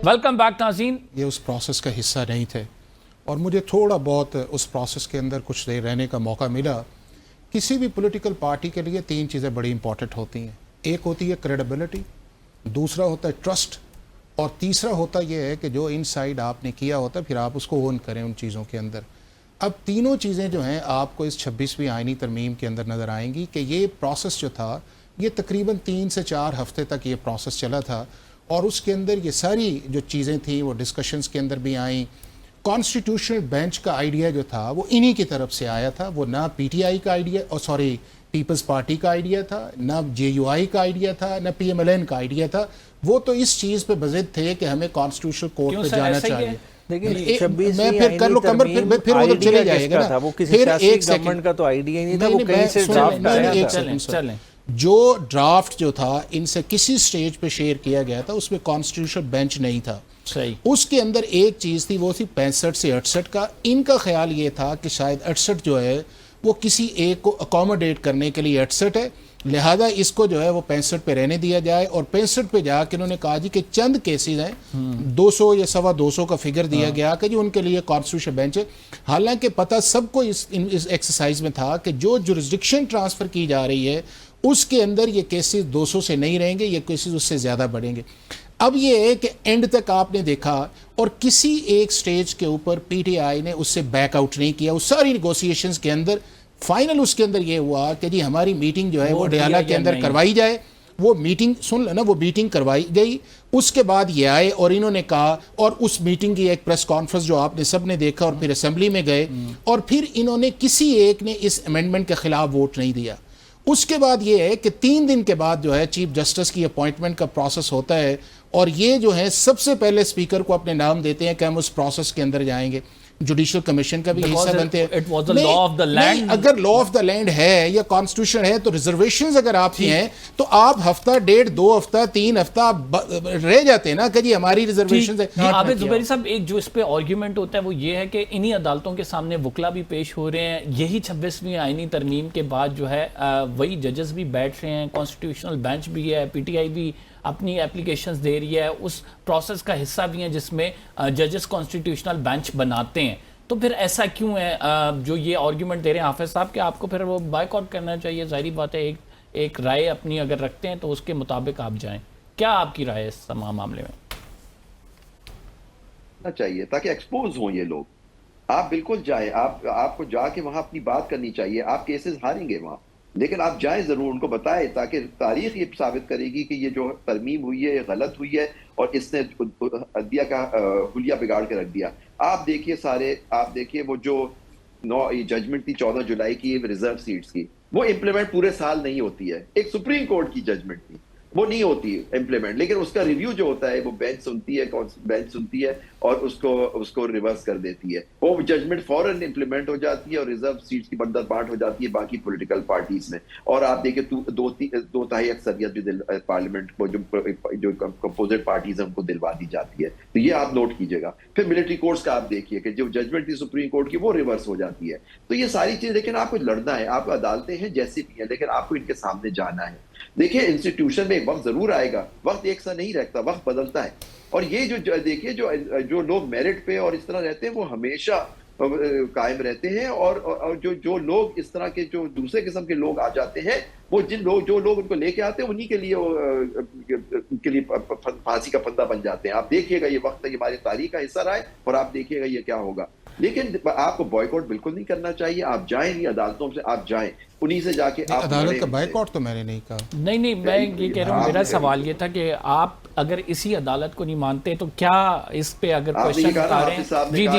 Welcome back नाज़रीन। ये उस प्रोसेस का हिस्सा नहीं थे और मुझे थोड़ा बहुत उस प्रोसेस के अंदर कुछ देर रहने का मौका मिला। किसी भी पॉलिटिकल पार्टी के लिए तीन चीज़ें बड़ी इंपॉर्टेंट होती हैं। एक होती है क्रेडिबिलिटी, दूसरा होता है ट्रस्ट, और तीसरा होता यह है कि जो इनसाइड आपने किया होता है फिर आप उसको ओन करें उन चीज़ों के अंदर। अब तीनों चीज़ें जो हैं आपको इस 26वीं आईनी तरमीम के अंदर नज़र आएंगी कि ये प्रोसेस जो था ये तकरीबन 3 से 4 हफ्ते तक ये प्रोसेस चला था और उसके अंदर ये सारी जो चीज़ें थी वो डिस्कशंस के अंदर भी आईं। कॉन्स्टिट्यूशनल बेंच का आइडिया जो था वो इन्हीं की तरफ से आया था, वो ना पीटीआई का आइडिया और सॉरी पीपल्स पार्टी का आइडिया था, ना जेयूआई का आइडिया था, ना पीएमएलएन का आइडिया था। वो तो इस चीज़ पे बज़िद थे कि हमें कॉन्स्टिट्यूशनल कोर्ट पे जाना चाहिए। मैं फिर कर लो कमर, फिर वो तो चले जाएगा ना। वो किसी सियासी गवर्नमेंट का तो आइडिया ही नहीं था, वो कहीं से ड्राफ्ट आया था। जो ड्राफ्ट जो था इनसे किसी स्टेज पे शेयर किया गया था उसमें कॉन्स्टिट्यूशनल बेंच नहीं था। सही। उसके अंदर एक चीज़ थी, वो थी 65 से 68 का। इनका ख्याल ये था कि शायद 68 जो है वो किसी एक को अकोमोडेट करने के लिए 68 है, लिहाजा इसको जो है वो 65 पे रहने दिया जाए। और 65 पे जाके उन्होंने कहा जी कि चंद केसेस हैं, 200 या 225 का फिगर दिया गया कि जी उनके लिए कॉन्स्टिट्यूशन बेंच है। हालांकि पता सबको इस एक्सरसाइज में था कि जो जुरिस्डिक्शन ट्रांसफ़र की जा रही है उसके अंदर ये केसेस 200 से नहीं रहेंगे, ये केसेस उससे ज़्यादा बढ़ेंगे। अब ये है कि एंड तक आपने देखा और किसी एक स्टेज के ऊपर पीटीआई ने उससे बैकआउट नहीं किया। उस सारी निगोसिएशंस के अंदर फाइनल उसके अंदर ये हुआ कि जी हमारी मीटिंग जो है वो डयाला के अंदर करवाई जाए। वो मीटिंग सुन लो ना, वो मीटिंग करवाई गई। उसके बाद ये आए और इन्होंने कहा, और उस मीटिंग की एक प्रेस कॉन्फ्रेंस जो आपने सब ने देखा, और फिर असेंबली में गए और फिर इन्होंने किसी एक ने इस अमेंडमेंट के खिलाफ वोट नहीं दिया। उसके बाद ये है कि 3 दिन के बाद जो है चीफ जस्टिस की अपॉइंटमेंट का प्रोसेस होता है और ये जो है सबसे पहले स्पीकर को अपने नाम देते हैं कि हम उस प्रोसेस के अंदर जाएंगे। जुडिशल कमीशन का भी हिस्सा बनते हैं। अगर लॉ ऑफ द लैंड है या कॉन्स्टिट्यूशन है तो रिजर्वेशंस अगर आपकी हैं तो आप हफ्ता, डेढ़, 2 हफ्ता, 3 हफ्ता रह जाते हैं ना कि जी हमारी रिजर्वेशंस है। आबिद ज़ुबैरी साहब, एक जो इस पे आर्ग्यूमेंट होता है वो ये है कि इन्हीं अदालतों के सामने वकला भी पेश हो रहे हैं। यही 26वीं आईनी तरमीम के बाद जो है वही जजेस भी बैठ रहे हैं, कॉन्स्टिट्यूशनल बेंच भी है, पीटीआई भी अपनी एप्लीकेशंस दे रही है, उस प्रोसेस का हिस्सा भी है जिसमें जजेस कॉन्स्टिट्यूशनल बेंच बनाते हैं। तो फिर ऐसा क्यों है जो ये आर्ग्यूमेंट दे रहे हैं हाफिज साहब कि आपको फिर वो बायकॉट करना चाहिए? जाहिर बात है, एक राय अपनी अगर रखते हैं तो उसके मुताबिक आप जाएं। क्या आपकी राय है इस तमाम मामले में? चाहिए ताकि एक्सपोज हों ये लोग। आप बिल्कुल जाएं, आपको जाके वहां अपनी बात करनी चाहिए। आप केसेस हारेंगे वहां, लेकिन आप जाएं जरूर, उनको बताएं, ताकि तारीख ये साबित करेगी कि ये जो तरमीम हुई है ये गलत हुई है और इसने अदलिया का हुलिया बिगाड़ के रख दिया। आप देखिए वो जो जजमेंट थी 14 जुलाई की रिजर्व सीट्स की, वो इम्प्लीमेंट पूरे साल नहीं होती है। एक सुप्रीम कोर्ट की जजमेंट थी, वो नहीं होती इम्प्लीमेंट, लेकिन उसका रिव्यू जो होता है वो बेंच सुनती है और उसको रिवर्स कर देती है। वो जजमेंट फौरन इम्प्लीमेंट हो जाती है और रिजर्व सीट्स की बंदर बांट हो जाती है बाकी पॉलिटिकल पार्टीज में। और आप देखिए 2/3 अक्सरियत भी पार्लियामेंट को जो कंपोजिट पार्टीज है उनको दिलवा दी जाती है। तो ये आप नोट कीजिएगा। फिर मिलिट्री कोर्ट्स का आप देखिए कि जो जजमेंट थी सुप्रीम कोर्ट की वो रिवर्स हो जाती है। तो ये सारी चीज, लेकिन आपको लड़ना है, आपको अदालतें हैं जैसी भी हैं, लेकिन आपको इनके सामने जाना है। देखिए इंस्टीट्यूशन में एक वक्त जरूर आएगा, वक्त एक सा नहीं रहता, वक्त बदलता है। और ये देखिए जो लोग मेरिट पे और इस तरह रहते हैं वो हमेशा कायम रहते हैं। और जो लोग इस तरह के जो दूसरे किस्म के लोग आ जाते हैं, वो जो लोग उनको लेके आते हैं उन्हीं के लिए फांसी का फंदा बन जाते हैं। आप देखिएगा ये वक्त हमारी तारीख का हिस्सा रहा है और आप देखिएगा ये क्या होगा। लेकिन आपको बॉयकॉट बिल्कुल नहीं करना चाहिए। आप जाएं नहीं अदालतों से, आप जाएं उन्हीं से जाके। अदालत का बॉयकॉट तो मैंने नहीं कहा। नहीं, मैं ये कह रहा हूँ, मेरा सवाल ये था कि आप अगर इसी अदालत को नहीं मानते तो क्या इस पे अगर क्वेश्चन उठा रहे हैं?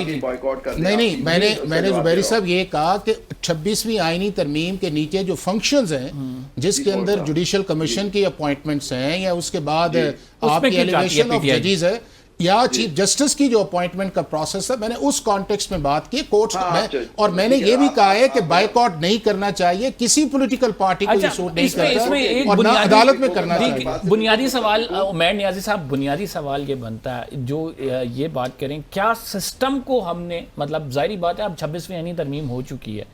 जी बॉयकॉट कर नहीं, मैंने जुबैरी साहब ये कहा कि 26वीं आईनी तरमीम के नीचे जो फंक्शंस हैं जिसके अंदर जुडिशल कमीशन की अपॉइंटमेंट्स हैं या उसके बाद आपकी एलिवेशन ऑफ जजेस है या चीफ जस्टिस की जो अपॉइंटमेंट का प्रोसेस है, मैंने उस कॉन्टेक्स्ट में बात की कोर्ट्स में। और मैंने ये भी कहा है कि बायकॉट नहीं करना चाहिए, किसी पॉलिटिकल पार्टी को ये सूट नहीं करता और ना अदालत में करना चाहिए। बुनियादी सवाल उमैर नियाज़ी साहब, बुनियादी सवाल ये बनता है, जो ये बात करें, क्या सिस्टम को हमने, मतलब जाहिर बात है अब 26वीं आईनी तरमीम हो चुकी है,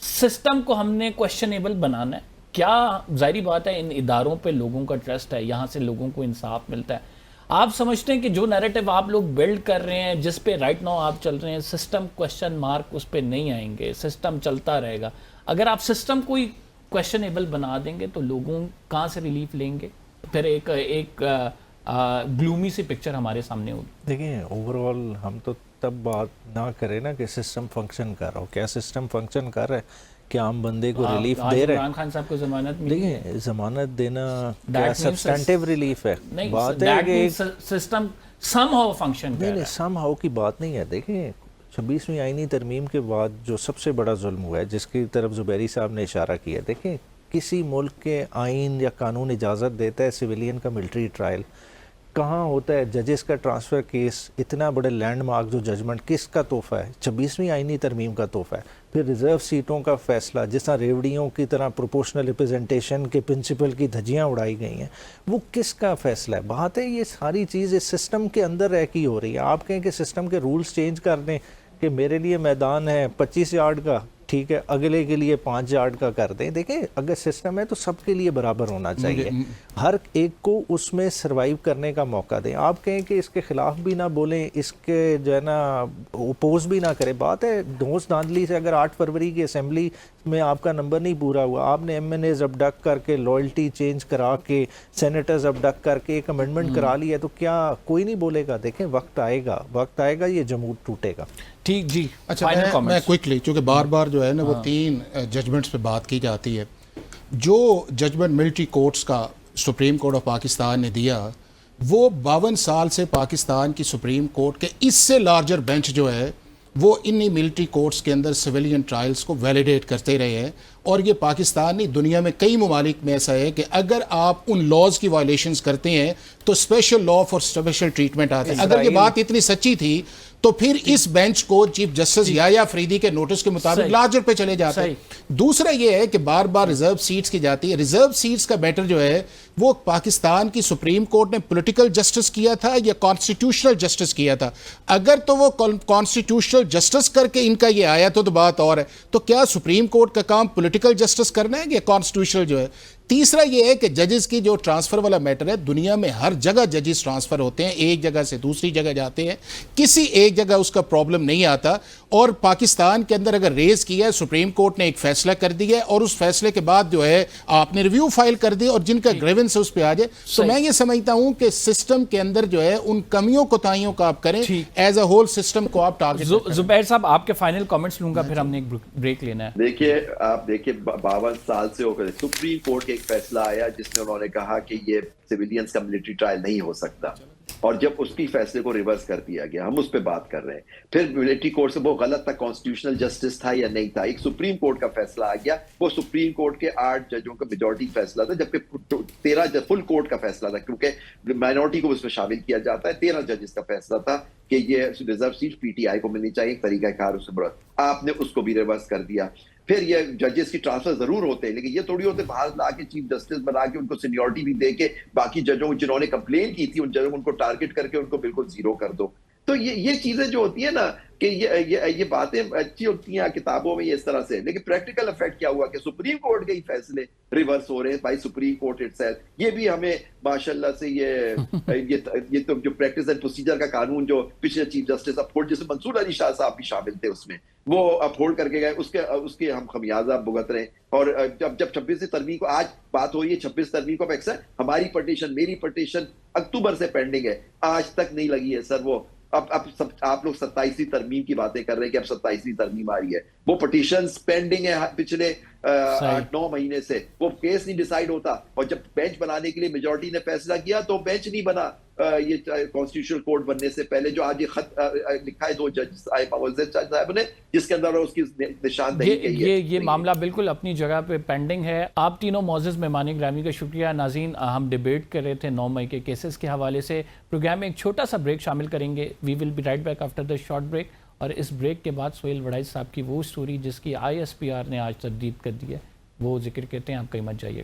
सिस्टम को हमने क्वेश्चनेबल बनाना है? क्या जाहिर बात है इन इदारों पे लोगों का ट्रस्ट है, यहाँ से लोगों को इंसाफ मिलता है। آپ سمجھتے ہیں کہ جو نیریٹو آپ لوگ بلڈ کر رہے ہیں, جس پہ رائٹ ناؤ آپ چل رہے ہیں, سسٹم کوشچن مارک اس پہ نہیں آئیں گے, سسٹم چلتا رہے گا. اگر آپ سسٹم کوئی کویشچنیبل بنا دیں گے تو لوگوں کہاں سے ریلیف لیں گے؟ پھر ایک گلومی سی پکچر ہمارے سامنے ہوگی. دیکھیں اوور آل ہم تو تب بات نہ کریں نا کہ سسٹم فنکشن کر رہا ہو. کیا سسٹم فنکشن کر رہا ہے کہ عام بندے کو ریلیف دے رہے ہیں؟ عمران خان صاحب کو ضمانت ملی. دیکھیں ضمانت دینا کیا سبسٹینٹیو ریلیف ہے؟ بات ہے کہ سسٹم سم ہاؤ فنکشن کر رہا ہے. نہیں سم ہاؤ کی بات نہیں ہے. دیکھیں 26ویں آئینی ترمیم کے بعد جو سب سے بڑا ظلم ہوا ہے, جس کی طرف زبیری صاحب نے اشارہ کیا, دیکھیں کسی ملک کے آئین یا قانون اجازت دیتا ہے سویلین کا ملٹری ٹرائل؟ کہاں ہوتا ہے ججز کا ٹرانسفر کیس؟ اتنا بڑے لینڈ مارک جو ججمنٹ کس کا تحفہ ہے؟ 26ویں آئینی ترمیم کا تحفہ ہے. پھر ریزرو سیٹوں کا فیصلہ, جس طرح ریوڑیوں کی طرح پروپورشنل ریپرزنٹیشن کے پرنسپل کی دھجیاں اڑائی گئی ہیں, وہ کس کا فیصلہ ہے؟ بات ہے یہ ساری چیز اس سسٹم کے اندر رہ کی ہو رہی ہے. آپ کہیں کہ سسٹم کے رولز چینج کر دیں کہ میرے لیے میدان ہے 25 یارڈ کا, ٹھیک ہے, اگلے کے لیے 5 یارڈ کا کر دیں. دیکھیں اگر سسٹم ہے تو سب کے لیے برابر ہونا چاہیے, ہر ایک کو اس میں سروائیو کرنے کا موقع دیں. آپ کہیں کہ اس کے خلاف بھی نہ بولیں, اس کے جو ہے نا اپوز بھی نہ کریں. بات ہے دوست دھاندلی سے, اگر 8 فروری کی اسمبلی میں آپ کا نمبر نہیں پورا ہوا, آپ نے MNAs ابڈکٹ کر کے, لائلٹی چینج کرا کے, سینیٹرز ابڈکٹ کر کے ایک امنڈمنٹ کرا لیا, تو کیا کوئی نہیں بولے گا؟ دیکھیں وقت آئے گا یہ جمہور ٹوٹے گا. ٹھیک جی. اچھا میں کوئکلی, چونکہ بار بار جو ہے نا وہ 3 ججمنٹس پہ بات کی جاتی ہے. جو ججمنٹ ملٹری کورٹس کا سپریم کورٹ آف پاکستان نے دیا, وہ 52 سال سے پاکستان کی سپریم کورٹ کے اس سے لارجر بینچ جو ہے وہ انہی ملٹری کورٹس کے اندر سویلین ٹرائلز کو ویلیڈیٹ کرتے رہے ہیں. اور یہ پاکستان نہیں, دنیا میں کئی ممالک میں ایسا ہے کہ اگر آپ ان لاز کی وائلیشنز کرتے ہیں تو special law for special treatment آتا ہے. اگر یہ بات اتنی سچی تھی تو پھر اس بینچ کو چیف جسٹس یحییٰ افریدی کے نوٹس کے مطابق لارجر پہ چلے جاتے ہیں. دوسرا یہ ہے کہ بار بار ریزرو سیٹس کی جاتی ہے. ریزرو سیٹس کا میٹر جو ہے وہ پاکستان کی سپریم کورٹ نے پولیٹیکل جسٹس کیا تھا یا کانسٹیٹیوشنل جسٹس کیا تھا؟ اگر تو وہ کانسٹیٹیوشنل جسٹس کر کے ان کا یہ آیا تو بات اور ہے. تو کیا سپریم کورٹ کا کام پولیٹیکل جسٹس کرنا ہے یا کانسٹیٹیوشنل جو ہے؟ تیسرا یہ ہے کہ ججز کی جو ٹرانسفر والا میٹر ہے, دنیا میں ہر جگہ ججز ٹرانسفر ہوتے ہیں, ایک جگہ سے دوسری جگہ جاتے ہیں, کسی ایک جگہ اس کا پرابلم نہیں آتا. اور پاکستان کے اندر اگر ریز کیا ہے, سپریم کورٹ نے ایک فیصلہ کر دیا ہے اور اس فیصلے کے بعد جو ہے آپ نے ریویو فائل کر دی اور جن کا گریونس اس پہ آ جائے, تو میں یہ سمجھتا ہوں کہ سسٹم کے اندر جو ہے ان کمیوں کوتاہیوں کا آپ کریں, ایز اے ہول سسٹم کو آپ ٹارگٹ. زبیر صاحب آپ کے فائنل کامنٹس لوں گا, پھر ہم نے ایک بریک لینا ہے. دیکھیے آپ دیکھیے 52 سال سے ہو کر سپریم کورٹ ایک فیصلہ آیا جس میں انہوں نے کہا کہ یہ سویلینز کا ملٹری ٹرائل نہیں ہو سکتا, اور جب اس کی فیصلے کو ریورس کر دیا گیا, ہم اس پہ بات کر رہے ہیں. پھر ملٹری کورٹ سے وہ غلط تھا, کانسٹیٹیوشنل جسٹس تھا یا نہیں تھا, ایک سپریم کورٹ کا فیصلہ آ گیا, وہ سپریم کورٹ کے 8 ججوں کا میجورٹی فیصلہ تھا, جبکہ 13 فل کورٹ کا فیصلہ تھا, کیونکہ مائنورٹی کو اس میں شامل کیا جاتا ہے. 13 ججز کا فیصلہ تھا کہ یہ ریزرو سیٹ PTI کو ملنی چاہیے, ایک طریقہ کار اس سے. آپ نے اس کو بھی ریورس کر دیا. پھر یہ ججز کی ٹرانسفر ضرور ہوتے ہیں, لیکن یہ تھوڑی ہوتے باہر لا کے چیف جسٹس بنا کے ان کو سینیورٹی بھی دے کے باقی ججوں جنہوں نے کمپلین کی تھی ان ججوں کو ان کو ٹارگٹ کر کے ان کو بالکل زیرو کر دو. تو یہ چیزیں جو ہوتی ہیں نا کہ یہ باتیں اچھی ہوتی ہیں کتابوں میں اس طرح سے, لیکن پریکٹیکل افیکٹ کیا ہوا کہ سپریم کورٹ کے ہی فیصلے ریورس ہو رہے ہیں بائی سپریم کورٹ اٹسیلف. یہ بھی ہمیں ماشاءاللہ سے یہ تو جو پریکٹس اینڈ پروسیجر کا قانون جو پچھلے چیف جسٹس اپہولڈ, جس میں منصور علی شاہ صاحب بھی شامل تھے اس میں, وہ اپہولڈ کر کے گئے, اس کے ہم خمیازہ بھگت رہے ہیں. اور جب 26 ترمیم کو آج بات ہوئی ہے, 26 ترمیم کو اکثر ہماری پٹیشن, میری پٹیشن اکتوبر سے پینڈنگ ہے, آج تک نہیں لگی ہے سر. وہ اب آپ لوگ 27ویں ترمیم کی باتیں کر رہے ہیں کہ اب 27ویں ترمیم آ رہی ہے. وہ پٹیشنز پینڈنگ ہے پچھلے 8-9 مہینے سے, وہ کیس نہیں ڈیسائیڈ ہوتا. اور جب بینچ بنانے کے لیے میجورٹی نے فیصلہ کیا تو بینچ نہیں بنا یہ کانسٹیٹیوشنل کورٹ بننے سے پہلے. جو آج یہ خط لکھا ہے 2 جج صاحب نے, جس کے اندر اس کی نشاندہی کی ہے. یہ معاملہ بالکل اپنی جگہ پہ پینڈنگ ہے. آپ تینوں معزز مہمان گرامی کا شکریہ. ناظرین, ہم ڈیبیٹ کر رہے تھے 9 مئی کے کیسز کے حوالے سے. پروگرام میں ایک چھوٹا سا بریک شامل کریں گے. We will be right back after the short break. اور اس بریک کے بعد سہیل وڑائی صاحب کی وہ سٹوری جس کی ISPR نے آج تردید کر دی ہے, وہ ذکر کرتے ہیں. آپ کہیں مت جائیے.